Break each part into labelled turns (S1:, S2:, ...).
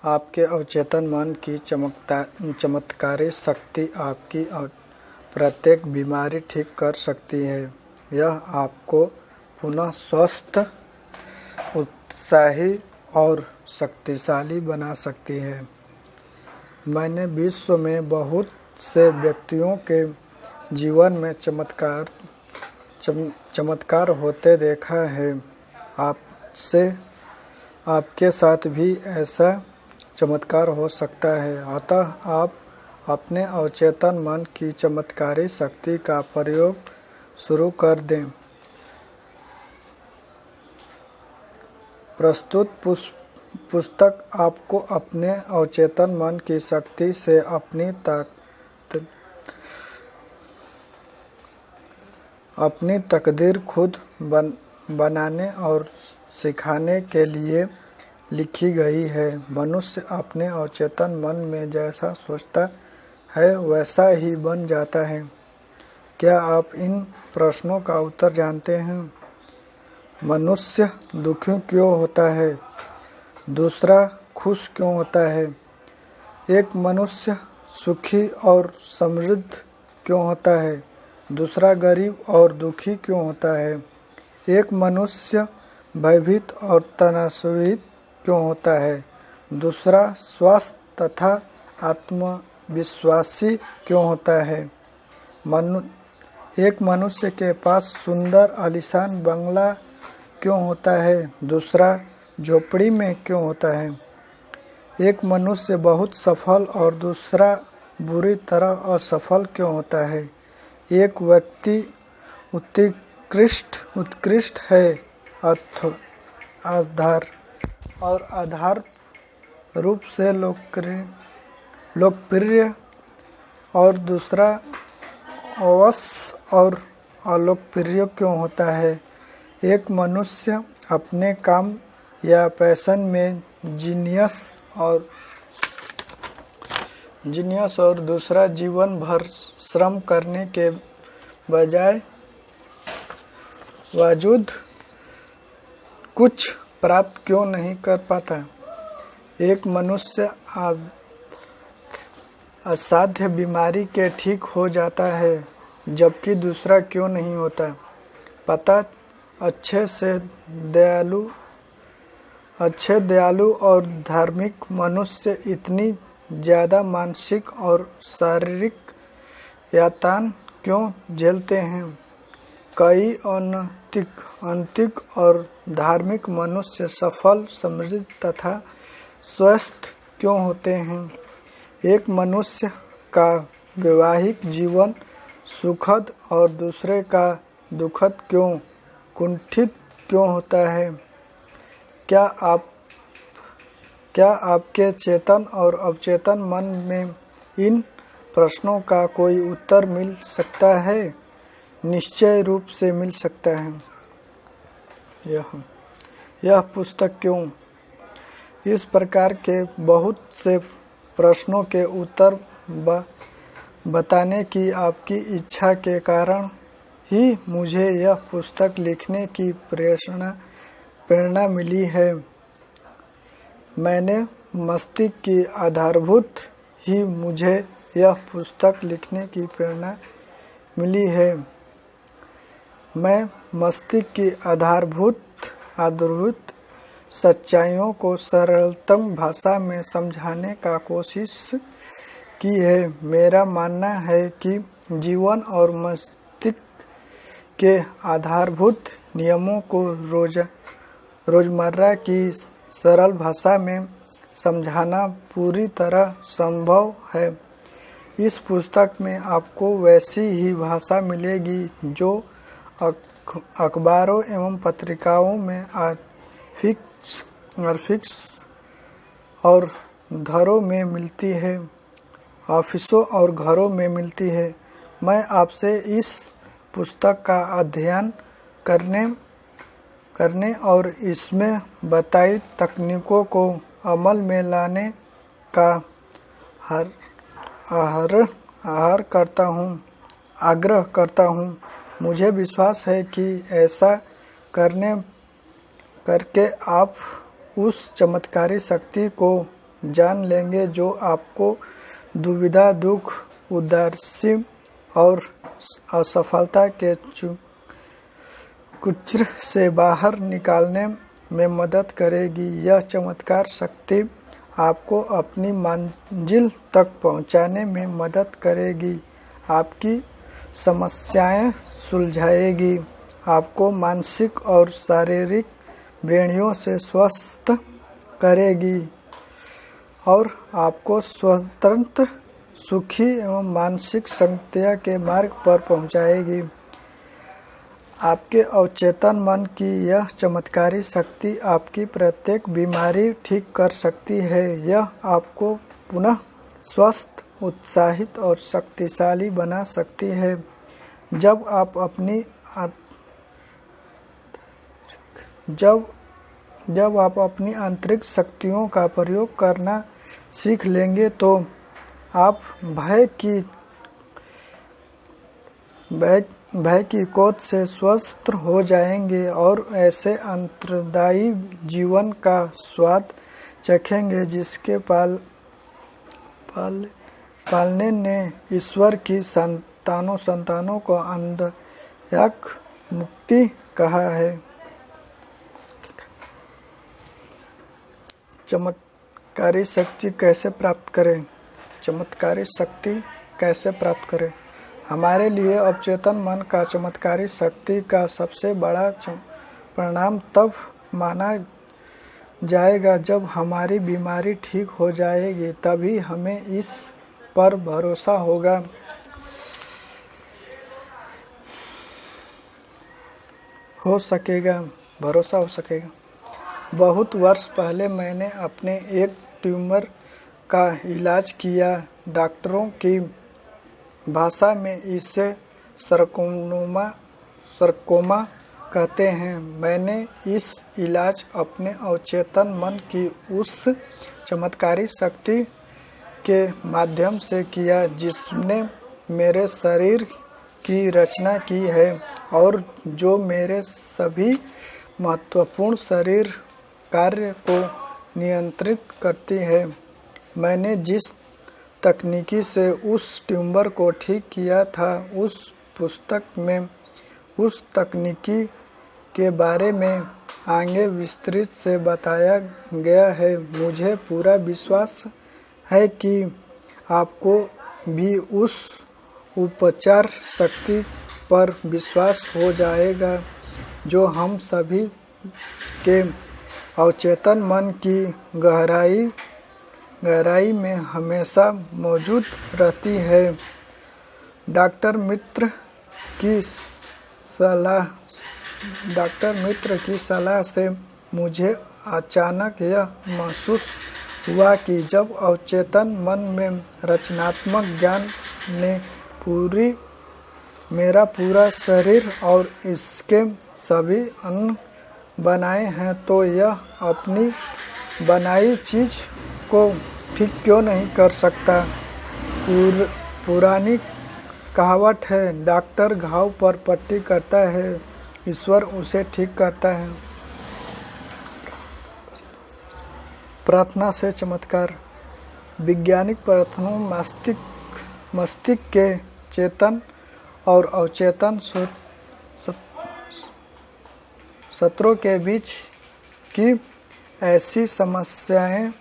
S1: आपके अवचेतन मन की चमत्कारी शक्ति आपकी प्रत्येक बीमारी ठीक कर सकती है। यह आपको पुनः स्वस्थ, उत्साही और शक्तिशाली बना सकती है। मैंने विश्व में बहुत से व्यक्तियों के जीवन में चमत्कार होते देखा है। आपके साथ भी ऐसा चमत्कार हो सकता है। अतः आप अपने अवचेतन मन की चमत्कारी शक्ति का प्रयोग शुरू कर दें। प्रस्तुत पुस्तक आपको अपने अवचेतन मन की शक्ति से अपनी तकदीर खुद बनाने और सिखाने के लिए लिखी गई है। मनुष्य अपने अवचेतन मन में जैसा सोचता है वैसा ही बन जाता है। क्या आप इन प्रश्नों का उत्तर जानते हैं? मनुष्य दुखी क्यों होता है? दूसरा खुश क्यों होता है? एक मनुष्य सुखी और समृद्ध क्यों होता है? दूसरा गरीब और दुखी क्यों होता है? एक मनुष्य भयभीत और तनावग्रस्त क्यों होता है? दूसरा स्वस्थ तथा आत्मविश्वासी क्यों होता है? एक मनुष्य के पास सुंदर आलीशान बंगला क्यों होता है? दूसरा झोपड़ी में क्यों होता है? एक मनुष्य बहुत सफल और दूसरा बुरी तरह असफल क्यों होता है? एक व्यक्ति उत्कृष्ट है आधार रूप से लोकप्रिय और दूसरा अवश्य और अलोकप्रिय क्यों होता है? एक मनुष्य अपने काम या पैशन में जीनियस और दूसरा जीवन भर श्रम करने के बावजूद कुछ प्राप्त क्यों नहीं कर पाता? एक मनुष्य असाध्य बीमारी के ठीक हो जाता है जबकि दूसरा क्यों नहीं होता? पता अच्छे दयालु और धार्मिक मनुष्य इतनी ज़्यादा मानसिक और शारीरिक यातनाएं क्यों झेलते हैं? कई अनैतिक और धार्मिक मनुष्य सफल, समृद्ध तथा स्वस्थ क्यों होते हैं? एक मनुष्य का वैवाहिक जीवन सुखद और दूसरे का दुखद क्यों, कुंठित क्यों होता है? क्या आपके चेतन और अवचेतन मन में इन प्रश्नों का कोई उत्तर मिल सकता है? निश्चय रूप से मिल सकता है। यह पुस्तक क्यों? इस प्रकार के बहुत से प्रश्नों के उत्तर बताने की आपकी इच्छा के कारण ही मुझे यह पुस्तक लिखने की प्रेरणा मिली है। मैंने मस्तिष्क की आधारभूत ही मुझे यह पुस्तक लिखने की प्रेरणा मिली है। मैं मस्तिष्क की आधारभूत सच्चाइयों को सरलतम भाषा में समझाने का कोशिश की है। मेरा मानना है कि जीवन और मस्तिष्क के आधारभूत नियमों को रोजमर्रा की सरल भाषा में समझाना पूरी तरह संभव है। इस पुस्तक में आपको वैसी ही भाषा मिलेगी जो अखबारों एवं पत्रिकाओं में ऑफिस और घरों में मिलती है, ऑफिसों और घरों में मिलती है। मैं आपसे इस पुस्तक का अध्ययन करने और इसमें बताई तकनीकों को अमल में लाने का आग्रह करता हूँ। मुझे विश्वास है कि ऐसा करके आप उस चमत्कारी शक्ति को जान लेंगे जो आपको दुविधा, दुख, उदासी और असफलता के कुचर से बाहर निकालने में मदद करेगी। यह चमत्कार शक्ति आपको अपनी मंजिल तक पहुंचाने में मदद करेगी, आपकी समस्याएं सुलझाएगी, आपको मानसिक और शारीरिक बेड़ियों से स्वस्थ करेगी और आपको स्वतंत्र, सुखी एवं मानसिक संतुष्टि के मार्ग पर पहुंचाएगी। आपके अवचेतन मन की यह चमत्कारी शक्ति आपकी प्रत्येक बीमारी ठीक कर सकती है। यह आपको पुनः स्वस्थ, उत्साहित और शक्तिशाली बना सकती है। जब आप अपनी आंतरिक शक्तियों का प्रयोग करना सीख लेंगे तो आप भय की कोद से स्वस्थ हो जाएंगे और ऐसे अंतर्दायी जीवन का स्वाद चखेंगे जिसके पालने ने ईश्वर की संतानों को आनंददायक मुक्ति कहा है। चमत्कारी शक्ति कैसे प्राप्त करें? चमत्कारी शक्ति कैसे प्राप्त करें? हमारे लिए अवचेतन मन का चमत्कारी शक्ति का सबसे बड़ा परिणाम तब माना जाएगा जब हमारी बीमारी ठीक हो जाएगी। तभी हमें इस पर भरोसा हो सकेगा। बहुत वर्ष पहले मैंने अपने एक ट्यूमर का इलाज किया। डॉक्टरों की भाषा में इसे सरकोमा कहते हैं। मैंने इस इलाज अपने अवचेतन मन की उस चमत्कारी शक्ति के माध्यम से किया जिसने मेरे शरीर की रचना की है और जो मेरे सभी महत्वपूर्ण शरीर कार्य को नियंत्रित करती है। मैंने जिस तकनीकी से उस ट्यूमर को ठीक किया था, उस पुस्तक में उस तकनीकी के बारे में आगे विस्तृत से बताया गया है। मुझे पूरा विश्वास है कि आपको भी उस उपचार शक्ति पर विश्वास हो जाएगा जो हम सभी के अवचेतन मन की गहराई में हमेशा मौजूद रहती है। डॉक्टर मित्र की सलाह से मुझे अचानक यह महसूस हुआ कि जब अवचेतन मन में रचनात्मक ज्ञान ने मेरा पूरा शरीर और इसके सभी अंग बनाए हैं तो यह अपनी बनाई चीज को ठीक क्यों नहीं कर सकता। पुरानी कहावत है, डॉक्टर घाव पर पट्टी करता है, ईश्वर उसे ठीक करता है। प्रार्थना से चमत्कार। वैज्ञानिक प्रार्थनाओं मस्तिष्क के चेतन और अवचेतन सत्रों के बीच की ऐसी समस्याएं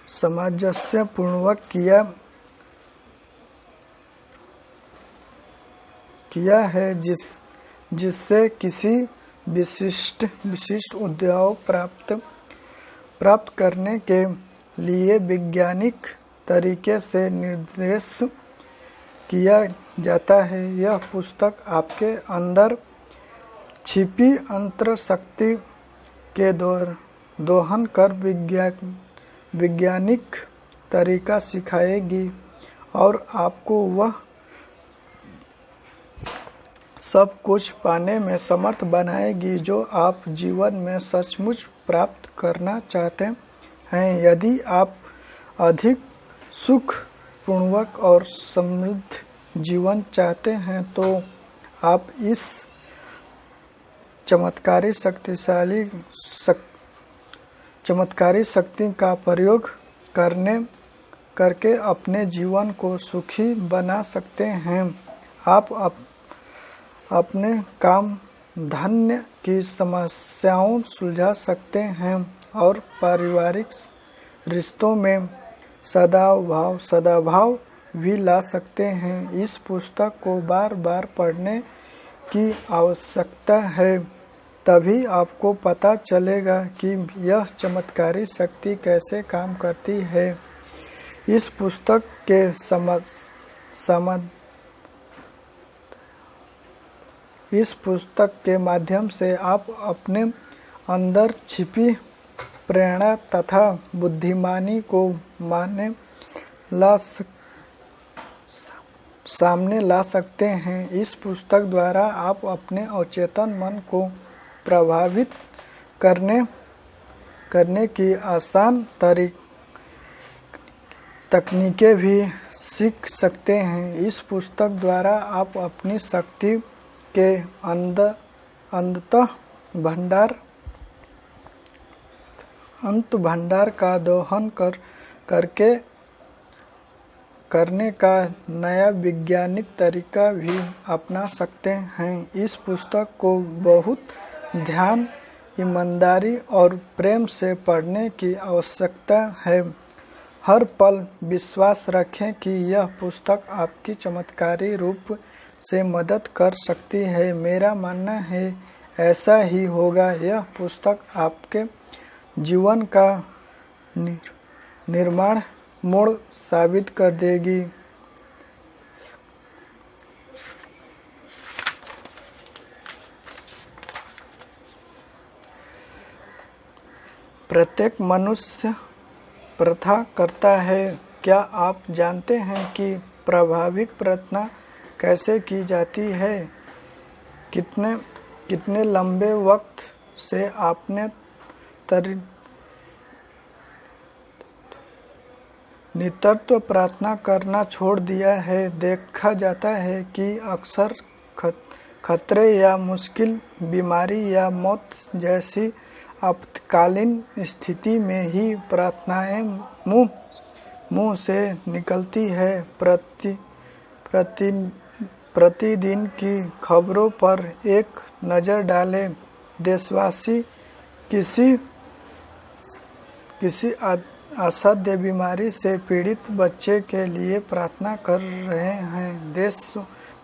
S1: सामंजस्य पूर्वक किया है जिससे किसी विशिष्ट उद्देश्य प्राप्त करने के लिए वैज्ञानिक तरीके से निर्देश किया जाता है। यह पुस्तक आपके अंदर छिपी अंतर शक्ति के दोहन कर वैज्ञानिक तरीका सिखाएगी और आपको वह सब कुछ पाने में समर्थ बनाएगी जो आप जीवन में सचमुच प्राप्त करना चाहते हैं। यदि आप अधिक सुखपूर्वक और समृद्ध जीवन चाहते हैं तो आप इस चमत्कारी शक्ति का प्रयोग करके अपने जीवन को सुखी बना सकते हैं। आप अपने काम धन्य की समस्याओं सुलझा सकते हैं और पारिवारिक रिश्तों में सद्भाव भी ला सकते हैं। इस पुस्तक को बार बार पढ़ने की आवश्यकता है, तभी आपको पता चलेगा कि यह चमत्कारी शक्ति कैसे काम करती है। इस पुस्तक के माध्यम से आप अपने अंदर छिपी प्रेरणा तथा बुद्धिमानी को सामने ला सकते हैं। इस पुस्तक द्वारा आप अपने अवचेतन मन को प्रभावित करने की आसान तकनीकें भी सीख सकते हैं। इस पुस्तक द्वारा आप अपनी शक्ति के अंत भंडार का दोहन करने का नया वैज्ञानिक तरीका भी अपना सकते हैं। इस पुस्तक को बहुत ध्यान, ईमानदारी और प्रेम से पढ़ने की आवश्यकता है। हर पल विश्वास रखें कि यह पुस्तक आपकी चमत्कारी रूप से मदद कर सकती है। मेरा मानना है ऐसा ही होगा। यह पुस्तक आपके जीवन का निर्माण मोड़ साबित कर देगी। प्रत्येक मनुष्य प्रार्थना करता है। क्या आप जानते हैं कि प्रभाविक प्रार्थना कैसे की जाती है? कितने लंबे वक्त से आपने निरंतर प्रार्थना करना छोड़ दिया है? देखा जाता है कि अक्सर खतरे या मुश्किल, बीमारी या मौत जैसी आपातकालीन स्थिति में ही प्रार्थनाएं मुंह से निकलती है। प्रतिदिन की खबरों पर एक नज़र डालें। देशवासी किसी असाध्य बीमारी से पीड़ित बच्चे के लिए प्रार्थना कर रहे हैं।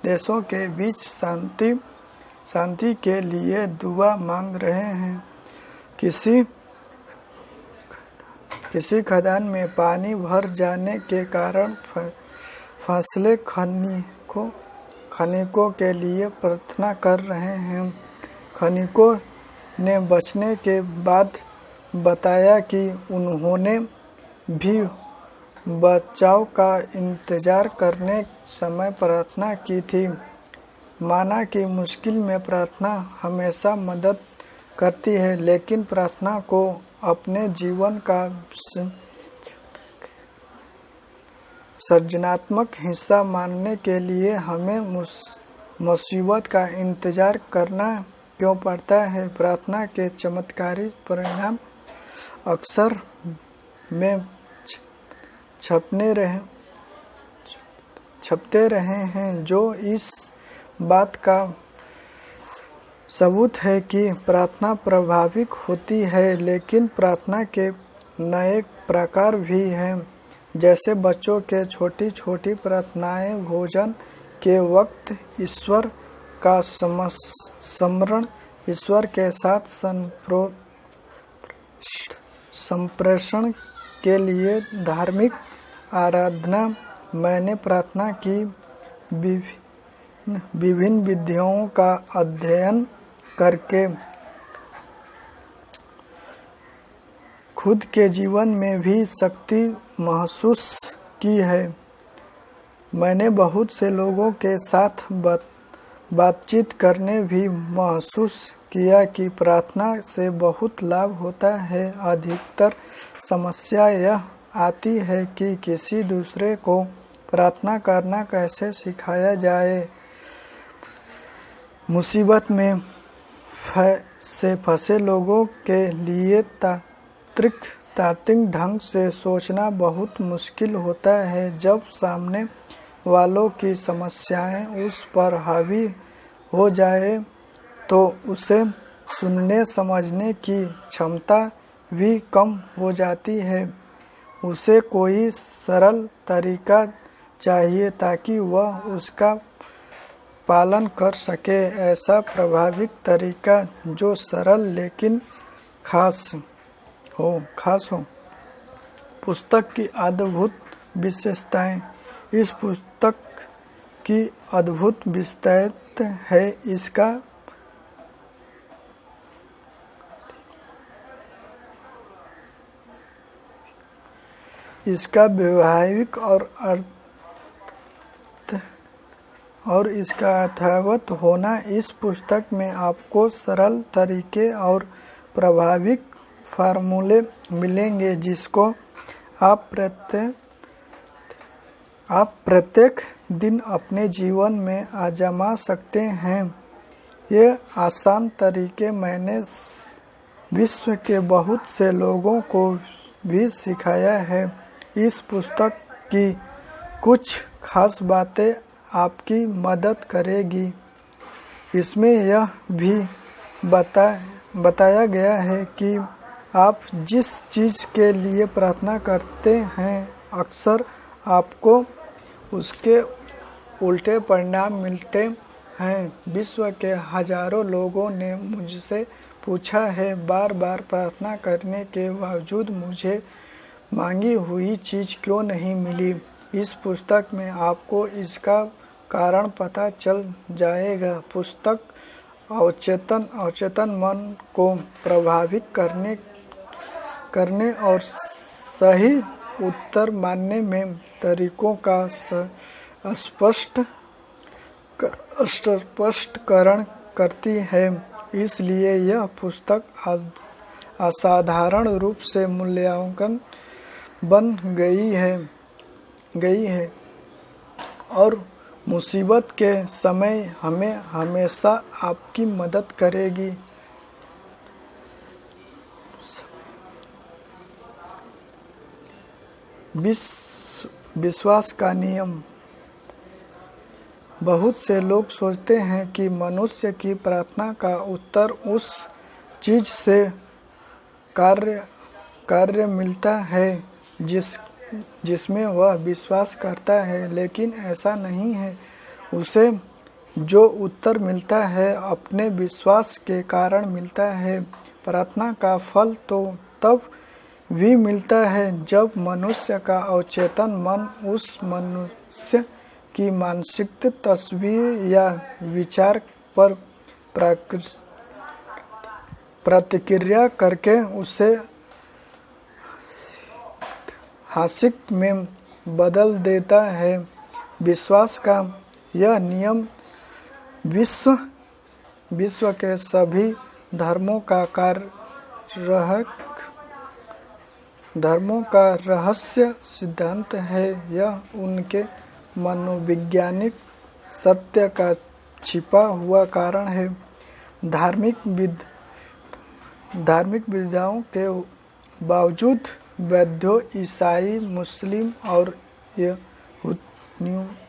S1: देशों के बीच शांति के लिए दुआ मांग रहे हैं। किसी खदान में पानी भर जाने के कारण फसले खनिकों के लिए प्रार्थना कर रहे हैं। खनिकों ने बचने के बाद बताया कि उन्होंने भी बचाव का इंतजार करने समय प्रार्थना की थी। माना कि मुश्किल में प्रार्थना हमेशा मदद करती है, लेकिन प्रार्थना को अपने जीवन का सृजनात्मक हिस्सा मानने के लिए हमें मुसीबत का इंतजार करना क्यों पड़ता है? प्रार्थना के चमत्कारी परिणाम अक्सर में छपते रहे हैं, जो इस बात का सबूत है कि प्रार्थना प्रभाविक होती है। लेकिन प्रार्थना के नए प्रकार भी हैं, जैसे बच्चों के छोटी छोटी प्रार्थनाएं, भोजन के वक्त ईश्वर का स्मरण, ईश्वर के साथ संप्रेषण के लिए धार्मिक आराधना। मैंने प्रार्थना की विभिन्न विधियों का अध्ययन करके खुद के जीवन में भी शक्ति महसूस की है। मैंने बहुत से लोगों के साथ बातचीत करने भी महसूस किया कि प्रार्थना से बहुत लाभ होता है। अधिकतर समस्या यह आती है कि किसी दूसरे को प्रार्थना करना कैसे सिखाया जाए। मुसीबत में से फंसे लोगों के लिए तात्विक ढंग से सोचना बहुत मुश्किल होता है। जब सामने वालों की समस्याएं उस पर हावी हो जाए तो उसे सुनने समझने की क्षमता भी कम हो जाती है। उसे कोई सरल तरीका चाहिए ताकि वह उसका पालन कर सके, ऐसा प्रभावित तरीका जो सरल लेकिन खास हो। पुस्तक की अद्भुत विशेषताएं। इस पुस्तक की अद्भुत विशेषता है इसका वैवाहिक और इसका अर्थवत होना। इस पुस्तक में आपको सरल तरीके और प्रभाविक फार्मूले मिलेंगे जिसको आप प्रत्येक दिन अपने जीवन में आजमा सकते हैं। ये आसान तरीके मैंने विश्व के बहुत से लोगों को भी सिखाया है। इस पुस्तक की कुछ खास बातें आपकी मदद करेगी। इसमें यह भी बताया गया है कि आप जिस चीज़ के लिए प्रार्थना करते हैं अक्सर आपको उसके उल्टे परिणाम मिलते हैं। विश्व के हजारों लोगों ने मुझसे पूछा है, बार बार प्रार्थना करने के बावजूद मुझे मांगी हुई चीज़ क्यों नहीं मिली। इस पुस्तक में आपको इसका कारण पता चल जाएगा। पुस्तक अवचेतन मन को प्रभावित करने और सही उत्तर मानने में तरीकों का स्पष्टीकरण करती है। इसलिए यह पुस्तक असाधारण रूप से मूल्यांकन बन गई है और मुसीबत के समय हमें हमेशा आपकी मदद करेगी। विश्वास का नियम। बहुत से लोग सोचते हैं कि मनुष्य की प्रार्थना का उत्तर उस चीज़ से कार्य मिलता है जिसमें वह विश्वास करता है, लेकिन ऐसा नहीं है। उसे जो उत्तर मिलता है अपने विश्वास के कारण मिलता है। प्रार्थना का फल तो तब भी मिलता है जब मनुष्य का अवचेतन मन उस मनुष्य की मानसिक तस्वीर या विचार पर प्रतिक्रिया करके उसे हासिक में बदल देता है। विश्वास का यह नियम विश्व के सभी धर्मों का रहस्य सिद्धांत है। यह उनके मनोवैज्ञानिक सत्य का छिपा हुआ कारण है। धार्मिक विधाओं के बावजूद बौद्धों, ईसाई, मुस्लिम और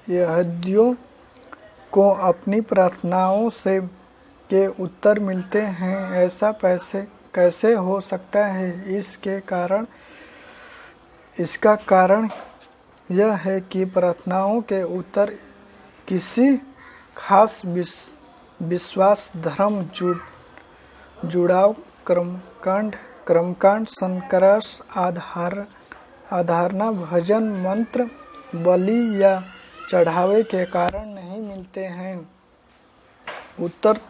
S1: यहूदियों को अपनी प्रार्थनाओं के उत्तर मिलते हैं। ऐसा कैसे हो सकता है? इसका कारण यह है कि प्रार्थनाओं के उत्तर किसी खास विश्वास, धर्म, जुड़ाव, कर्मकांड, संकर्ष, आराधना, भजन, मंत्र, बलि या चढ़ावे के कारण नहीं मिलते हैं। उत्तर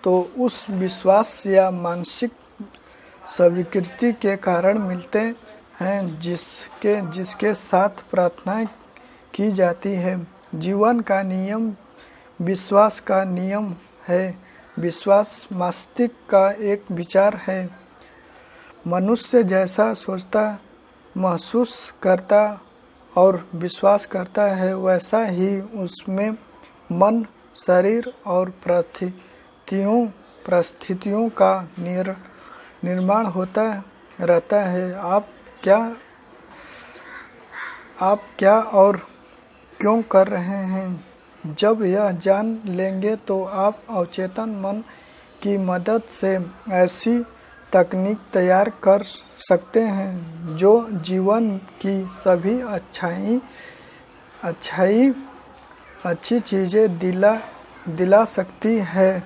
S1: तो उस विश्वास या मानसिक स्वीकृति के कारण मिलते हैं जिसके साथ प्रार्थना की जाती है। जीवन का नियम विश्वास का नियम है। विश्वास मस्तिष्क का एक विचार है। मनुष्य जैसा सोचता, महसूस करता और विश्वास करता है वैसा ही उसमें मन, शरीर और परिस्थितियों परिस्थितियों का निर्माण होता रहता है। आप क्या और क्यों कर रहे हैं, जब यह जान लेंगे तो आप अवचेतन मन की मदद से ऐसी तकनीक तैयार कर सकते हैं जो जीवन की सभी अच्छी चीज़ें दिला सकती है।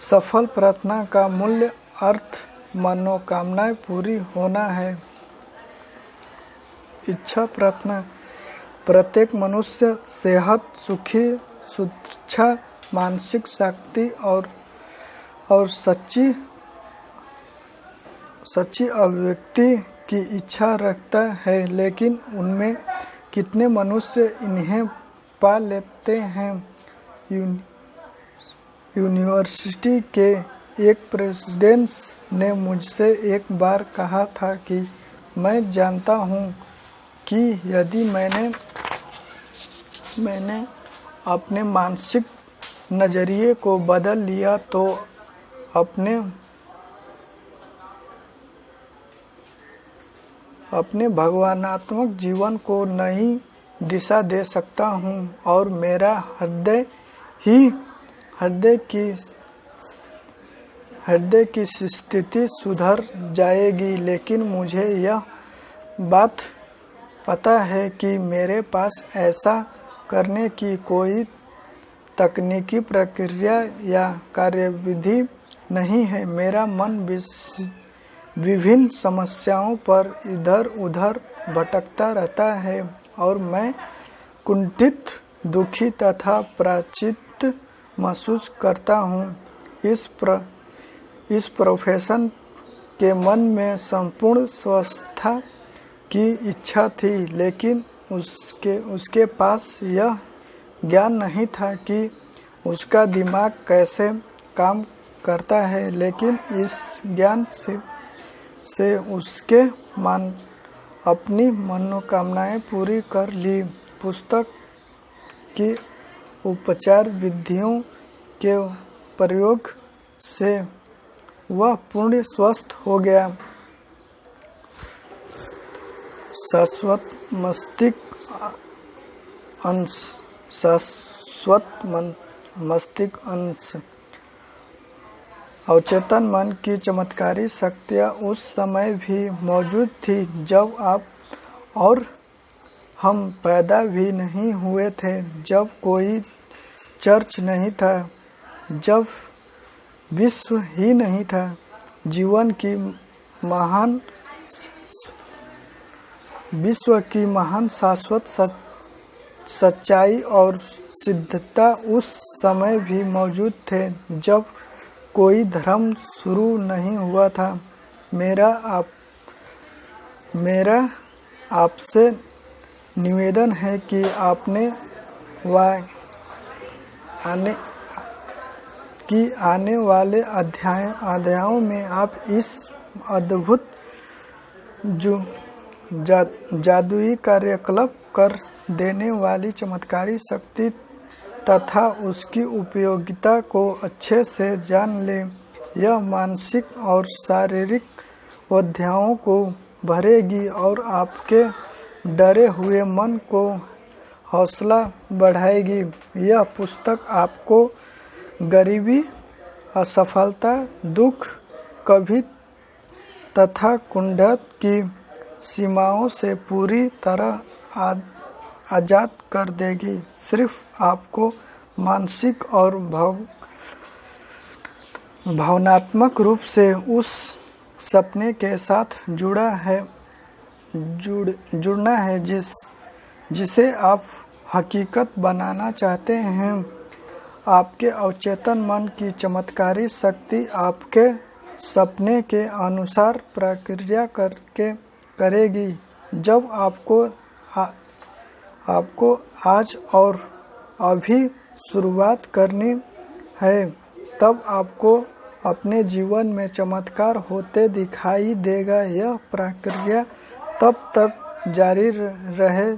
S1: सफल प्रार्थना का मूल्य अर्थ मनोकामनाएं पूरी होना है। इच्छा प्रार्थना प्रत्येक मनुष्य सेहत, सुखी, सुरक्षा, मानसिक शक्ति और सच्ची अभिव्यक्ति की इच्छा रखता है, लेकिन उनमें कितने मनुष्य इन्हें पा लेते हैं। यूनिवर्सिटी के एक प्रेसिडेंट ने मुझसे एक बार कहा था कि मैं जानता हूँ कि यदि मैंने अपने मानसिक नज़रिए को बदल लिया तो अपने भगवानात्मक जीवन को नई दिशा दे सकता हूँ और मेरा हृदय की स्थिति सुधर जाएगी। लेकिन मुझे यह बात पता है कि मेरे पास ऐसा करने की कोई तकनीकी प्रक्रिया या कार्यविधि नहीं है। मेरा मन विभिन्न समस्याओं पर इधर उधर भटकता रहता है और मैं कुंठित, दुखी तथा पराजित महसूस करता हूँ। इस प्रोफेसर के मन में संपूर्ण स्वस्थता की इच्छा थी, लेकिन उसके पास यह ज्ञान नहीं था कि उसका दिमाग कैसे काम करता है। लेकिन इस ज्ञान से उसके अपनी मनोकामनाएं पूरी कर ली। पुस्तक की उपचार विधियों के प्रयोग से वह पूर्ण स्वस्थ हो गया। शाश्वत मस्तिष्क अंश अवचेतन मन की चमत्कारी शक्तियाँ उस समय भी मौजूद थी जब आप और हम पैदा भी नहीं हुए थे, जब कोई चर्च नहीं था, जब विश्व ही नहीं था। विश्व की महान शाश्वत सच्चाई और सिद्धता उस समय भी मौजूद थे जब कोई धर्म शुरू नहीं हुआ था। मेरा आपसे निवेदन है कि आने वाले अध्यायों में आप इस अद्भुत जादुई कार्यकलाप कर देने वाली चमत्कारी शक्ति तथा उसकी उपयोगिता को अच्छे से जान लें। यह मानसिक और शारीरिक बाधाओं को भरेगी और आपके डरे हुए मन को हौसला बढ़ाएगी। यह पुस्तक आपको गरीबी, असफलता, दुख, कभी तथा कुंठित की सीमाओं से पूरी तरह आज़ाद कर देगी। सिर्फ आपको मानसिक और भावनात्मक रूप से उस सपने के साथ जुड़ना है जिसे आप हकीकत बनाना चाहते हैं। आपके अवचेतन मन की चमत्कारी शक्ति आपके सपने के अनुसार प्रक्रिया करेगी। जब आपको आज और अभी शुरुआत करनी है, तब आपको अपने जीवन में चमत्कार होते दिखाई देगा। यह प्रक्रिया तब तक जारी रहे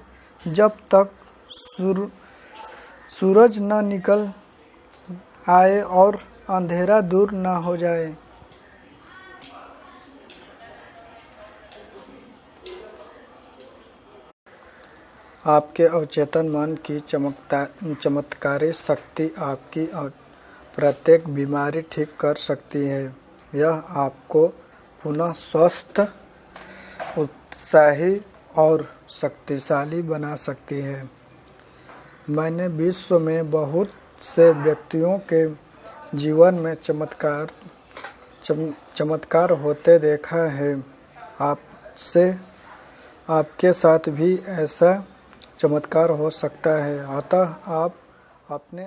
S1: जब तक सूरज न निकल आए और अंधेरा दूर न हो जाए। आपके अवचेतन मन की चमत्कारी शक्ति आपकी प्रत्येक बीमारी ठीक कर सकती है। यह आपको पुनः स्वस्थ, उत्साही और शक्तिशाली बना सकती है। मैंने विश्व में बहुत से व्यक्तियों के जीवन में चमत्कार होते देखा है। आपके साथ भी ऐसा चमत्कार हो सकता है। अतः आप अपने